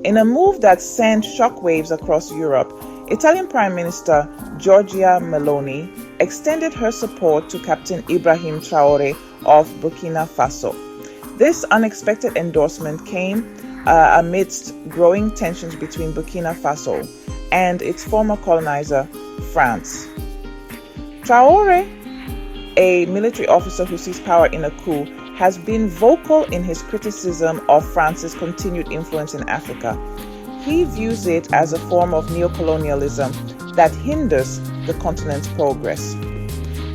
In a move that sent shockwaves across Europe, Italian Prime Minister Giorgia Meloni extended her support to Captain Ibrahim Traore of Burkina Faso. This unexpected endorsement came amidst growing tensions between Burkina Faso and its former colonizer, France. Traore, a military officer who seized power in a coup, has been vocal in his criticism of France's continued influence in Africa. He views it as a form of neocolonialism that hinders the continent's progress.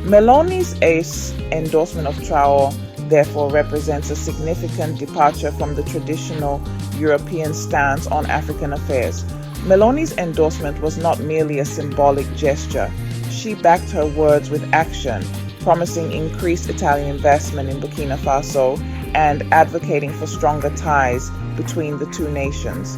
Meloni's endorsement of Traore therefore represents a significant departure from the traditional European stance on African affairs. Meloni's endorsement was not merely a symbolic gesture. She backed her words with action, promising increased Italian investment in Burkina Faso and advocating for stronger ties between the two nations.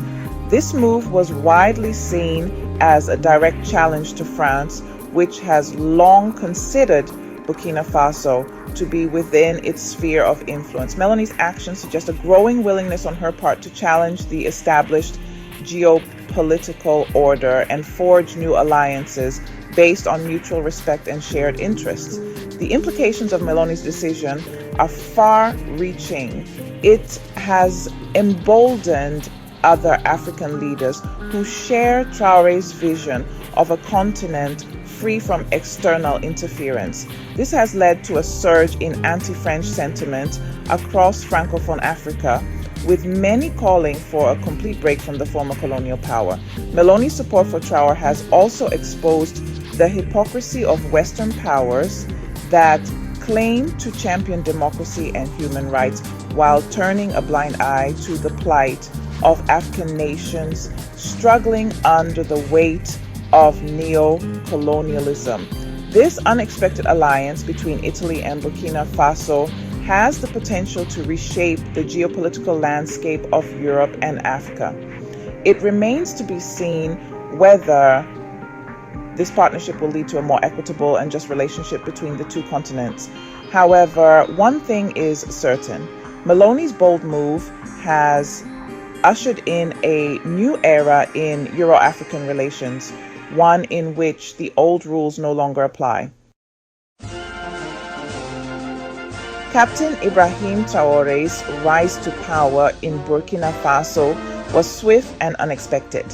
This move was widely seen as a direct challenge to France, which has long considered Burkina Faso to be within its sphere of influence. Meloni's actions suggest a growing willingness on her part to challenge the established geopolitical order and forge new alliances based on mutual respect and shared interests. The implications of Meloni's decision are far-reaching. It has emboldened other African leaders who share Traore's vision of a continent free from external interference. This has led to a surge in anti-French sentiment across Francophone Africa, with many calling for a complete break from the former colonial power. Meloni's support for Traore has also exposed the hypocrisy of Western powers that claim to champion democracy and human rights while turning a blind eye to the plight of African nations struggling under the weight of neo-colonialism. This unexpected alliance between Italy and Burkina Faso has the potential to reshape the geopolitical landscape of Europe and Africa. It remains to be seen whether this partnership will lead to a more equitable and just relationship between the two continents. However, one thing is certain. Meloni's bold move has ushered in a new era in Euro-African relations, one in which the old rules no longer apply. Captain Ibrahim Traore's rise to power in Burkina Faso was swift and unexpected.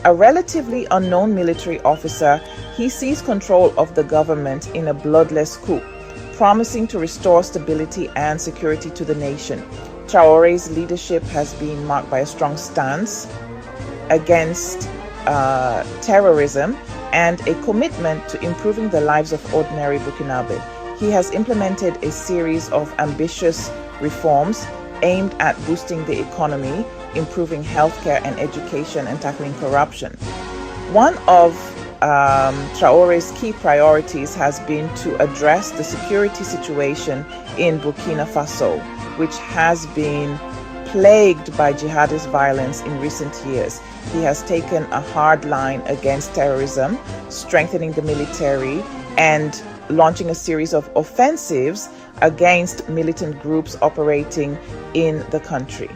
A relatively unknown military officer, he seized control of the government in a bloodless coup, promising to restore stability and security to the nation. Traore's leadership has been marked by a strong stance against terrorism and a commitment to improving the lives of ordinary Burkinabe. He has implemented a series of ambitious reforms aimed at boosting the economy, improving healthcare and education, and tackling corruption. One of Traore's key priorities has been to address the security situation in Burkina Faso, which has been plagued by jihadist violence in recent years. He has taken a hard line against terrorism, strengthening the military, and launching a series of offensives against militant groups operating in the country.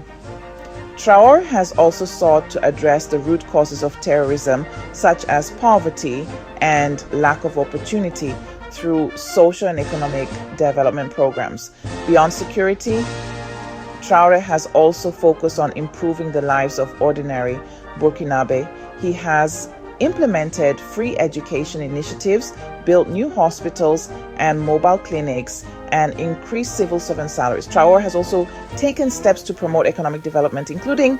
Traore has also sought to address the root causes of terrorism, such as poverty and lack of opportunity, through social and economic development programs. Beyond security, Traore has also focused on improving the lives of ordinary Burkinabe. He has implemented free education initiatives, built new hospitals and mobile clinics, and increased civil servant salaries. Traore has also taken steps to promote economic development, including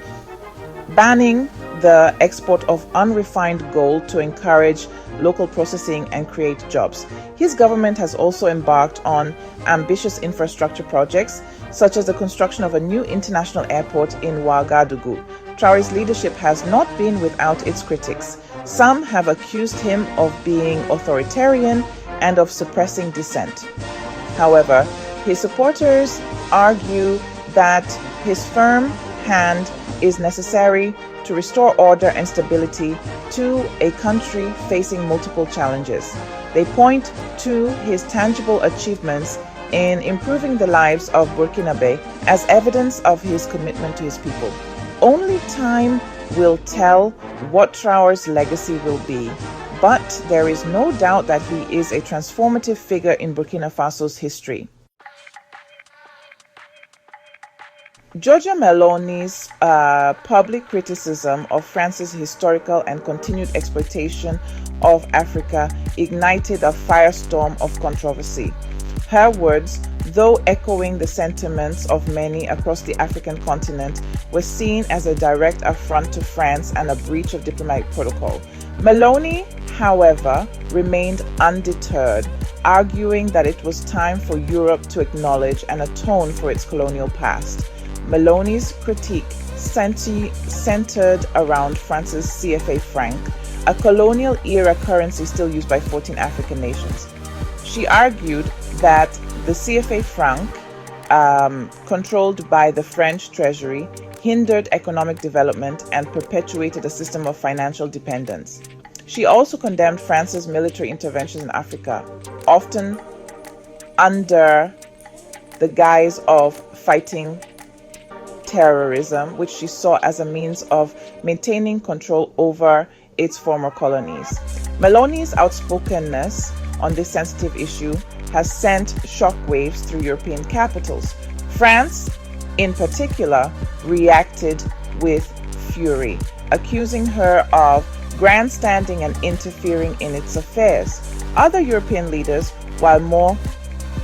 banning the export of unrefined gold to encourage local processing and create jobs. His government has also embarked on ambitious infrastructure projects, such as the construction of a new international airport in Ouagadougou. Traore's leadership has not been without its critics. Some have accused him of being authoritarian and of suppressing dissent. However, his supporters argue that his firm hand is necessary to restore order and stability to a country facing multiple challenges. They point to his tangible achievements in improving the lives of Burkinabe as evidence of his commitment to his people. Only time will tell what Traore's legacy will be, but there is no doubt that he is a transformative figure in Burkina Faso's history. Giorgia Meloni's public criticism of France's historical and continued exploitation of Africa ignited a firestorm of controversy. Her words, though echoing the sentiments of many across the African continent, were seen as a direct affront to France and a breach of diplomatic protocol. Meloni, however, remained undeterred, arguing that it was time for Europe to acknowledge and atone for its colonial past. Meloni's critique centered around France's CFA franc, a colonial-era currency still used by 14 African nations. She argued that the CFA franc, controlled by the French treasury, hindered economic development and perpetuated a system of financial dependence. She also condemned France's military interventions in Africa, often under the guise of fighting terrorism, which she saw as a means of maintaining control over its former colonies. Meloni's outspokenness on this sensitive issue has sent shockwaves through European capitals. France, in particular, reacted with fury, accusing her of grandstanding and interfering in its affairs. Other European leaders, while more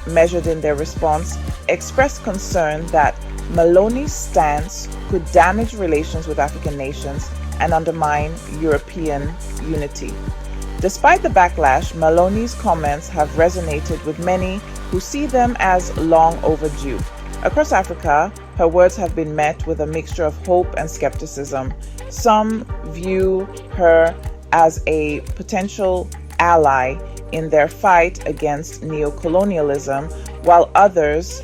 measured in their response, expressed concern that Meloni's stance could damage relations with African nations and undermine European unity. Despite the backlash, Meloni's comments have resonated with many who see them as long overdue. Across Africa, her words have been met with a mixture of hope and skepticism. Some view her as a potential ally in their fight against neocolonialism, while others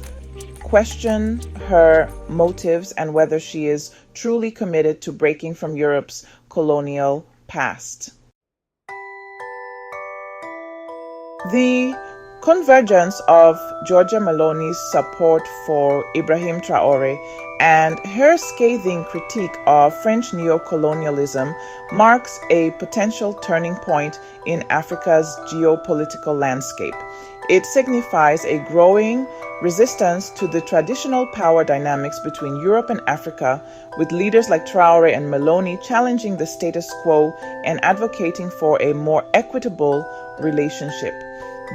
question her motives and whether she is truly committed to breaking from Europe's colonial past. The convergence of Giorgia Meloni's support for Ibrahim Traore and her scathing critique of French neocolonialism marks a potential turning point in Africa's geopolitical landscape. It signifies a growing resistance to the traditional power dynamics between Europe and Africa, with leaders like Traore and Meloni challenging the status quo and advocating for a more equitable relationship.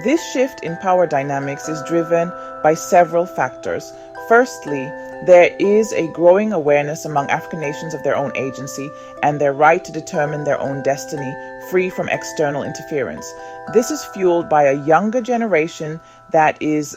This shift in power dynamics is driven by several factors. Firstly, there is a growing awareness among African nations of their own agency and their right to determine their own destiny, free from external interference. This is fueled by a younger generation that is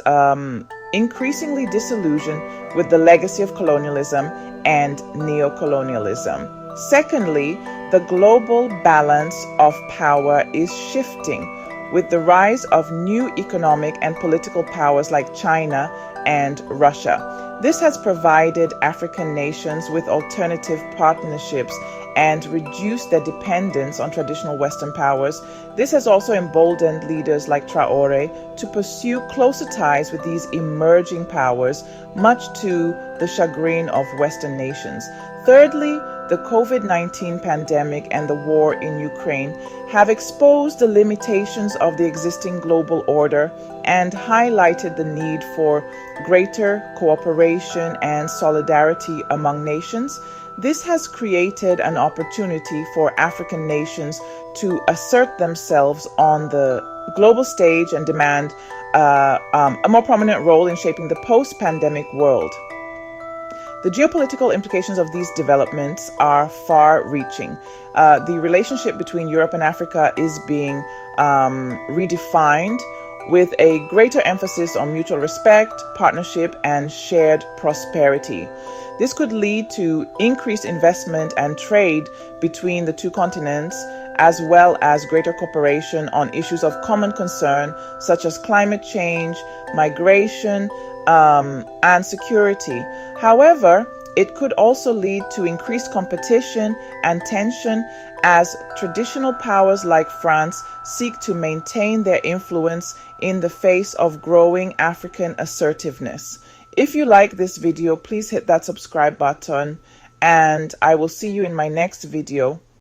increasingly disillusioned with the legacy of colonialism and neocolonialism. Secondly, the global balance of power is shifting with the rise of new economic and political powers like China and Russia. This has provided African nations with alternative partnerships and reduced their dependence on traditional Western powers. This has also emboldened leaders like Traore to pursue closer ties with these emerging powers, much to the chagrin of Western nations. Thirdly, the COVID-19 pandemic and the war in Ukraine have exposed the limitations of the existing global order and highlighted the need for greater cooperation and solidarity among nations. This has created an opportunity for African nations to assert themselves on the global stage and demand a more prominent role in shaping the post-pandemic world. The geopolitical implications of these developments are far-reaching. The relationship between Europe and Africa is being redefined with a greater emphasis on mutual respect, partnership, and shared prosperity. This could lead to increased investment and trade between the two continents, as well as greater cooperation on issues of common concern, such as climate change, migration, and security. However, it could also lead to increased competition and tension as traditional powers like France seek to maintain their influence in the face of growing African assertiveness. If you like this video, please hit that subscribe button and I will see you in my next video.